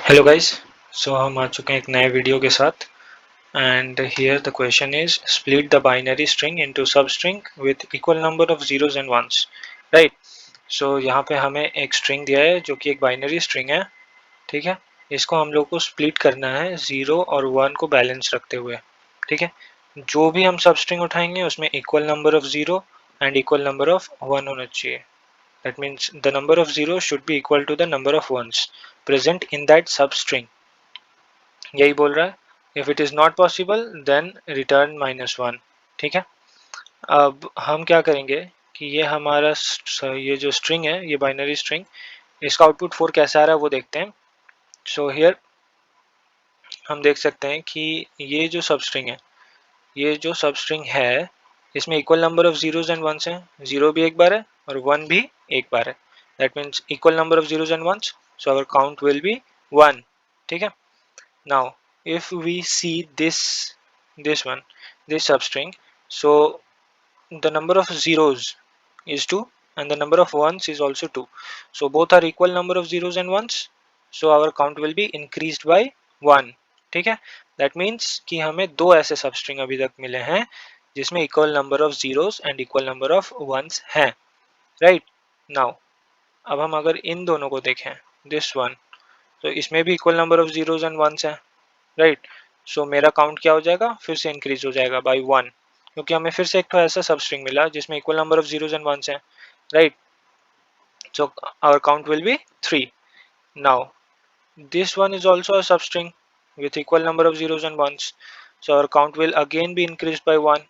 Hello guys. सो हम आ चुके हैं एक नए वीडियो के साथ and here the question is split the binary string into substring with equal number of zeros and ones. Right. So यहाँ पे हमें एक स्ट्रिंग दिया है जो कि एक बाइनरी स्ट्रिंग है। ठीक है। इसको हम लोग को स्प्लिट करना है जीरो और वन को बैलेंस रखते हुए। ठीक है। जो भी हम सब स्ट्रिंग उठाएंगे उसमें equal number of zero and equal number of one होना चाहिए। That means the number of zeros should be equal to the number of ones present in that substring. यही बोल रहा है। If it is not possible then return -1। ठीक है। अब हम क्या करेंगे कि ये हमारा ये जो स्ट्रिंग है, ये बाइनरी स्ट्रिंग, इसका आउटपुट 4 कैसा आ रहा है वो देखते हैं। सो हियर हम देख सकते हैं कि ये जो सब स्ट्रिंग है, ये जो सब स्ट्रिंग है, इसमें equal number of zeros and ones हैं। जीरो भी एक बार है और वन भी एक बार है। That means equal number of zeros and ones, so our count will be 1। ठीक है। Now, if we see this one, this substring, so the number of zeros is 2 and the number of ones is also 2. So both are equal number of zeros and ones. So our count will be increased by 1. ठीक है। That means कि हमें दो ऐसे substring अभी तक मिले हैं जिसमें equal number of zeros and equal number of ones हैं। Right? Now, अब हम अगर इन दोनों को देखें, this one, तो इसमें भी equal number of zeros and ones है। राइट। सो मेरा काउंट क्या हो जाएगा, फिर से इंक्रीज हो जाएगा बाई 1, क्योंकि हमें फिर से एक तो ऐसा सब स्ट्रिंग मिला जिसमें equal number of zeros and ones हैं। Right. So our count will be 3। Now this one is also a substring with equal number of zeros and ones, so our count will again be increased by 1,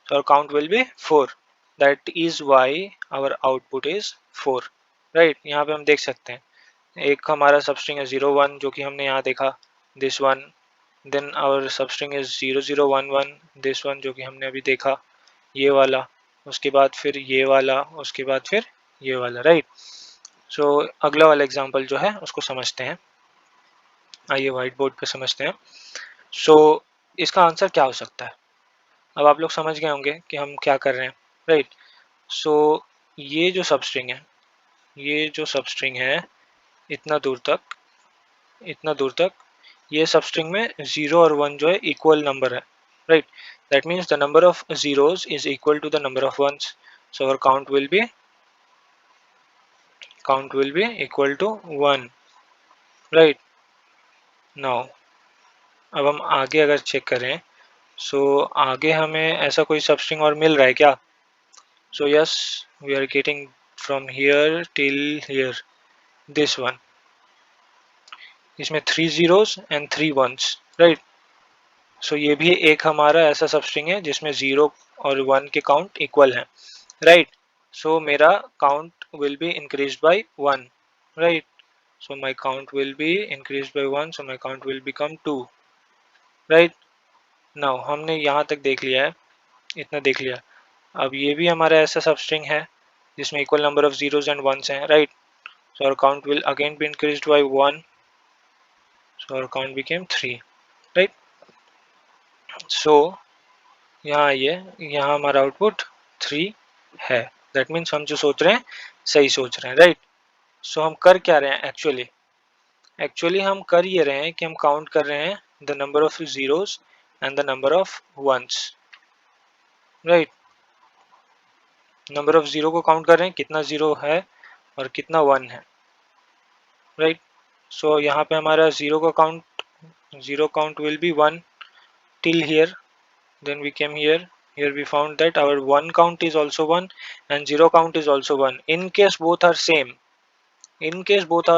so our count will be 4. That is why our output is 4। Right. यहाँ पे हम देख सकते हैं एक हमारा substring है 0 1 जो कि हमने यहाँ देखा, this one. Then our substring is 0 0 1 1, this one जो कि हमने अभी देखा, ये वाला। उसके बाद फिर ये वाला, उसके बाद फिर ये वाला। राइट। सो अगला वाला एग्जांपल जो है उसको समझते हैं। आइए व्हाइट बोर्ड पे समझते हैं। सो इसका आंसर क्या हो सकता है, अब आप लोग समझ गए होंगे कि हम क्या कर रहे हैं। राइट। सो ये जो सबस्ट्रिंग है, ये जो सबस्ट्रिंग है, इतना दूर तक, इतना दूर तक, ये सबस्ट्रिंग में 0 और 1 जो है इक्वल नंबर है। Right. That means the number of zeros is equal to the number of ones, so our count will be equal to 1। Right. Now अब हम आगे अगर चेक करें, सो आगे हमें ऐसा कोई सबस्ट्रिंग और मिल रहा है क्या। So yes, we are getting from here till here this one, इसमें 3 zeros and 3 ones। Right. So ये भी एक हमारा ऐसा सबस्ट्रिंग है जिसमें 0 और 1 के काउंट इक्वल हैं। राइट। सो मेरा count will be increase by 1। Right. So my count will be increase by 1, so my count will become 2। Right. Now हमने यहाँ तक देख लिया है, इतना देख लिया। अब ये भी हमारा ऐसा सबस्ट्रिंग है जिसमें equal number of zeros and ones हैं। Right. So our count will again be increased by 1, so our count became 3। Right. So यहाँ आइए, यहाँ हमारा आउटपुट 3 है। दैट मीन्स हम जो सोच रहे हैं सही सोच रहे हैं। राइट। सो हम कर क्या रहे हैं एक्चुअली, हम कर ये रहे हैं कि हम काउंट कर रहे हैं the number of zeros and the number of ones. Right. Number of zero को काउंट कर रहे हैं, कितना जीरो है और कितना वन है। राइट। सो यहाँ पे हमारा zero count will be 1 till here, then we came here, we found that our 1 count is also 1 and 0 count is also 1 in case both are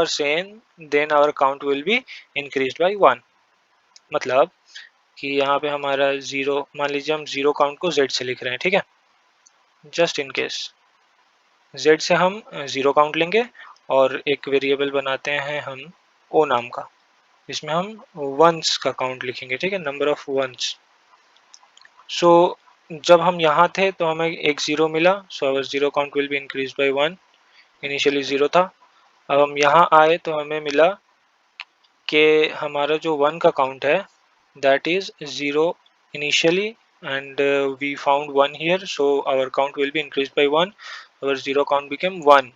same, then our count will be increased by 1। मतलब कि यहाँ पे हमारा 0, मान लीजिए हम 0 count को z से लिख रहे हैं। ठीक है। जस्ट इन केस z से हम 0 काउंट लेंगे और एक वेरिएबल बनाते हैं हम o नाम का, इसमें हम वंस का काउंट लिखेंगे। ठीक है, नंबर ऑफ वंस। सो जब हम यहाँ थे तो हमें एक 0 मिला, सो अवर 0 count will be increase by 1। Initially 0 था। अब हम यहाँ आए तो हमें मिला कि हमारा जो 1 का काउंट है that is 0 initially and we found 1 here, so our count will be increased by 1, our 0 count became 1।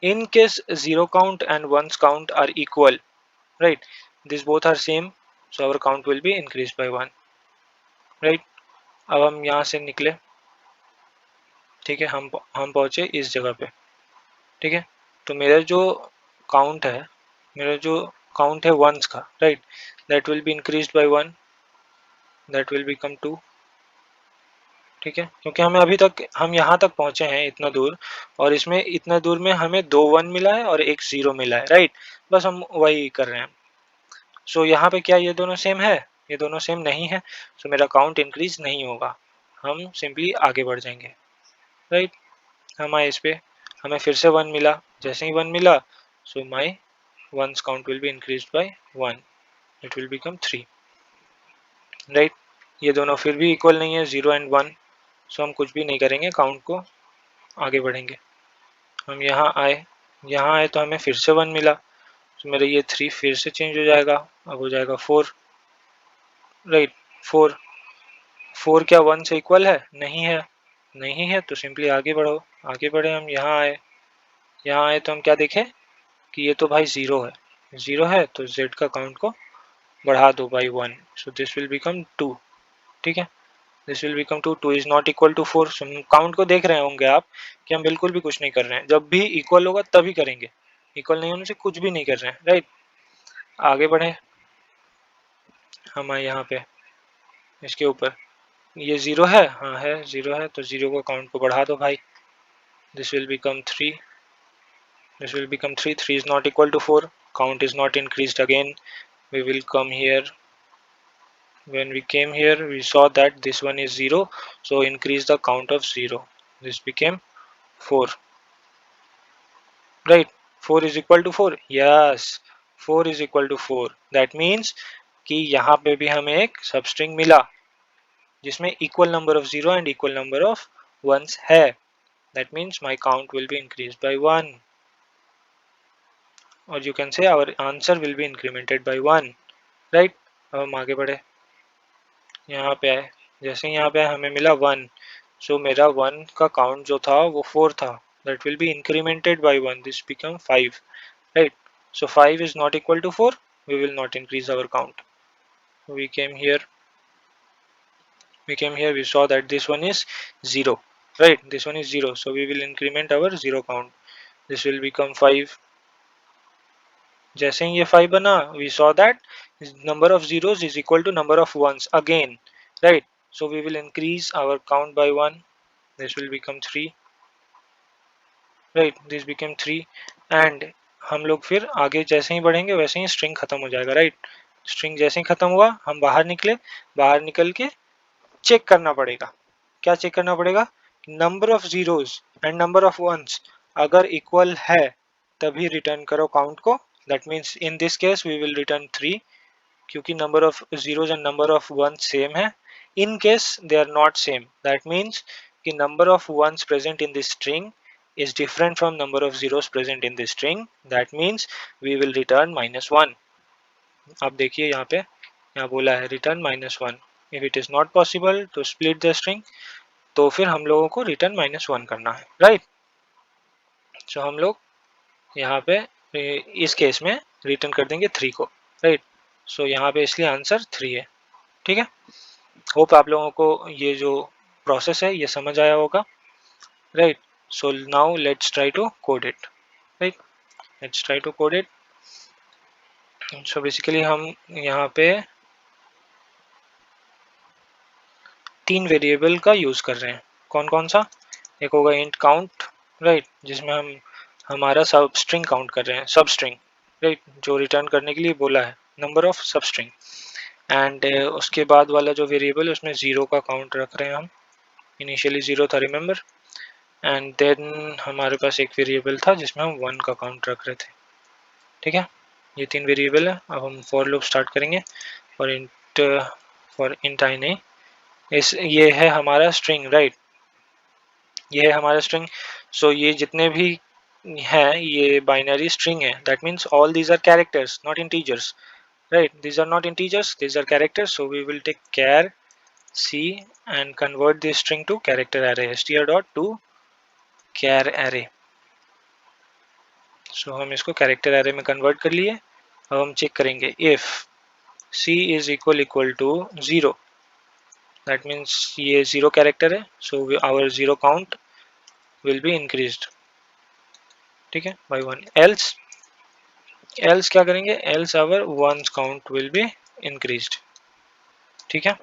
in case 0 count and 1's count are equal, right? These both are same, so our count will be increased by 1, right? अब हम यहाँ से निकले, ठीक है, हम पहुँचे इस जगह पे, ठीक है। तो मेरा जो काउंट है वंस का, right, that will be increased by 1, that will become 2, ठीक है, क्योंकि हम यहाँ तक पहुँचे हैं इतना दूर, और इसमें इतना दूर में हमें 2 1 मिला है और एक 0 मिला है, राइट। बस हम वही कर रहे हैं। सो यहाँ पे क्या ये दोनों सेम है? ये दोनों सेम नहीं है, सो मेरा काउंट इंक्रीज नहीं होगा, हम सिंपली आगे बढ़ जाएंगे, राइट। हम आए इस पे, हमें फिर से 1 मिला, जैसे ही 1 मिला, so my ones count will be increased by 1, it will become 3, right. ये दोनों फिर भी इक्वल नहीं है, 0 एंड 1, सो हम कुछ भी नहीं करेंगे, काउंट को आगे बढ़ेंगे। हम यहाँ आए तो हमें फिर से 1 मिला, तो मेरा ये 3 फिर से चेंज हो जाएगा, अब हो जाएगा 4, राइट। 4 4 क्या 1 से इक्वल है? नहीं है, नहीं है, तो सिंपली आगे बढ़ो, आगे बढ़े। हम यहाँ आए तो हम क्या देखें कि ये तो भाई 0 है, 0 है तो z का काउंट को बढ़ा दो by 1, so this will become 2, ठीक है। This will become 2, 2 is not equal to 4। Count को देख रहे होंगे आप कि हम बिल्कुल भी कुछ नहीं कर रहे हैं, जब भी इक्वल होगा तभी करेंगे, इक्वल नहीं होने से कुछ भी नहीं कर रहे हैं, राइट। आगे बढ़े, हम आए यहाँ पे इसके ऊपर, ये 0 है, हाँ है, 0 है, तो 0 को काउंट को बढ़ा दो भाई, this will become 3, this will become 3, 3 is not equal to 4, count is not increased again. We will come here, when we came here we saw that this one is 0, so increase the count of 0, this became 4, right. 4 is equal to 4, yes, 4 is equal to 4, that means कि यहाँ पे भी हमें एक substring मिला जिसमें equal number of 0 and equal number of ones है, that means my count will be increased by 1, or you can say our answer will be incremented by 1, right. अब हम आगे बढ़े, यहाँ पे आए, जैसे यहाँ पे हमें मिला 1, सो मेरा 1 का काउंट जो था वो 4 था, that will be incremented by 1, this become 5, right. So 5 is not equal to 4, we will not increase our count. we came here we saw that this one is 0, right, this one is 0, so we will increment our 0 count, this will become 5, जैसे ही ये 5 बना, we saw that number of zeros is equal to number of ones again, right, so we will increase our count by 1, this will become 3, right, this became 3, and हम लोग फिर आगे जैसे ही बढ़ेंगे वैसे ही स्ट्रिंग खत्म हो जाएगा, राइट। स्ट्रिंग जैसे ही खत्म हुआ हम बाहर निकले, बाहर निकल के चेक करना पड़ेगा, क्या चेक करना पड़ेगा? Number of zeros and number of ones अगर इक्वल है तभी रिटर्न करो काउंट को, that means in this case we will return 3, क्योंकि number of zeros and number of ones same है। In case they are not same, that means कि number of ones present in this string is different from number of zeros present in this string, that means we will return -1। अब देखिए यहाँ पे, यहाँ बोला है return -1, if it is not possible to split the string, तो फिर हम लोगों को रिटर्न -1 करना है, राइट। सो हम लोग यहाँ पे इस केस में रिटर्न कर देंगे 3 को, राइट। सो यहाँ पे इसलिए आंसर 3 है, ठीक है। होप आप लोगों को ये जो प्रोसेस है ये समझ आया होगा, right. So now let's try to code it, right, let's try to code it. So basically हम यहाँ पे 3 वेरिएबल का यूज कर रहे हैं, कौन कौन सा? एक होगा इंट काउंट, राइट, जिसमें हम हमारा सब स्ट्रिंग काउंट कर रहे हैं, सब स्ट्रिंग, राइट, जो रिटर्न करने के लिए बोला है, नंबर ऑफ सब स्ट्रिंग। एंड उसके बाद वाला जो वेरिएबल उसमें 0 का काउंट रख रहे हैं हम, इनिशियली 0 था, रिमेंबर। एंड देन हमारे पास एक वेरिएबल था जिसमें हम 1 का काउंट रख रहे थे, ठीक है। ये 3 वेरिएबल है। अब हम फॉर लूप स्टार्ट करेंगे, फॉर इंट आई नहीं, ये है हमारा स्ट्रिंग, राइट, ये है हमारा स्ट्रिंग। सो ये जितने भी हैं ये बाइनरी स्ट्रिंग है, that means all these are characters not integers, right, these are not integers, these are characters, so we will take char c and convert this string to character array, str dot to char array। so हम इसको character array में convert कर लिए, अब हम check करेंगे if c is equal to 0, that means ये 0 character है, so our 0 count will be increased, ठीक है, बाय 1। एल्स क्या करेंगे, else our 1 count will be increased, ठीक है।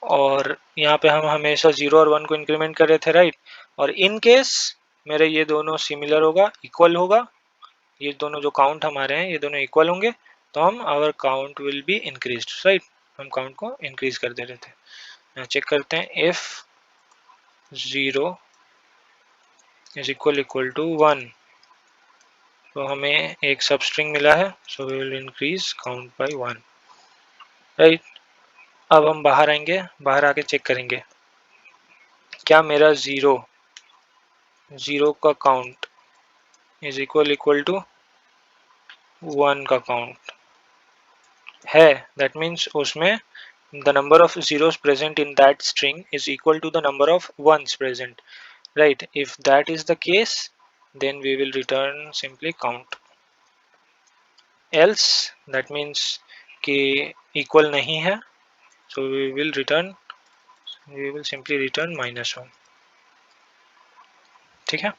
और यहाँ पे हम हमेशा 0 और 1 को इंक्रीमेंट कर रहे थे, राइट। और इन केस मेरे ये दोनों सिमिलर होगा, इक्वल होगा, ये दोनों जो काउंट हमारे हैं ये दोनों इक्वल होंगे, तो हम our count will be increased, right. हम काउंट को इंक्रीज कर दे रहे थे। यहाँ चेक करते हैं इफ 0 इज इक्वल टू 1, तो हमें एक सब स्ट्रिंग मिला है, so we will increase count by 1, right. अब हम बाहर आएंगे, बाहर आके चेक करेंगे क्या मेरा 0 का काउंट इज इक्वल टू 1 का काउंट है, दैट मीन्स उसमें the number of zeros present in that string is equal to the number of ones present, right. If that is the case, then we will return simply count, else that means कि equal नहीं है, so we will simply return -1, ठीक है।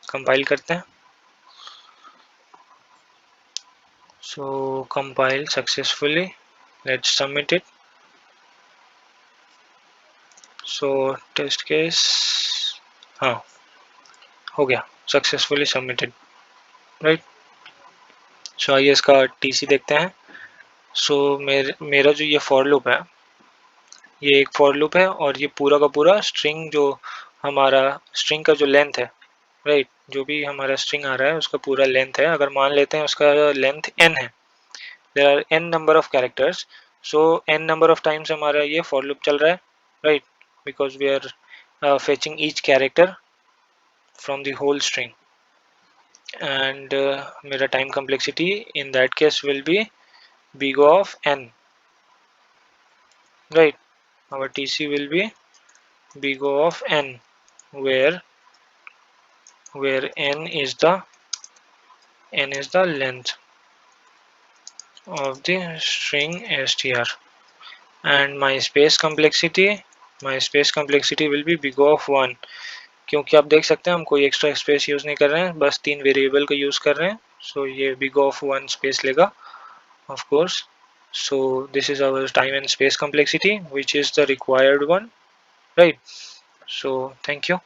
Compile करते हैं, so compile successfully, let's submit it। so test case, हाँ हो गया, सक्सेसफुली सबमिटेड, राइट। सो आइए इसका टीसी देखते हैं। सो मेरा जो ये फॉर लूप है, ये एक फॉर लूप है, और ये पूरा का पूरा स्ट्रिंग, जो हमारा स्ट्रिंग का जो लेंथ है, राइट, जो भी हमारा स्ट्रिंग आ रहा है उसका पूरा लेंथ है। अगर मान लेते हैं उसका लेंथ n है, there are n number of characters, so n number of times हमारा ये फॉर लूप चल रहा है, right, because we are fetching each character from the whole string, and मेरा time complexity in that case will be big of n, right. Our TC will be big O of n, where n is the length of the string str, and my space complexity will be big O of 1, क्योंकि आप देख सकते हैं हम कोई extra space use नहीं कर रहे हैं, बस 3 वेरिएबल का यूज कर रहे हैं, सो ये big O of 1 स्पेस लेगा, of course. So this is our time and space complexity, which is the required one, right. So thank you.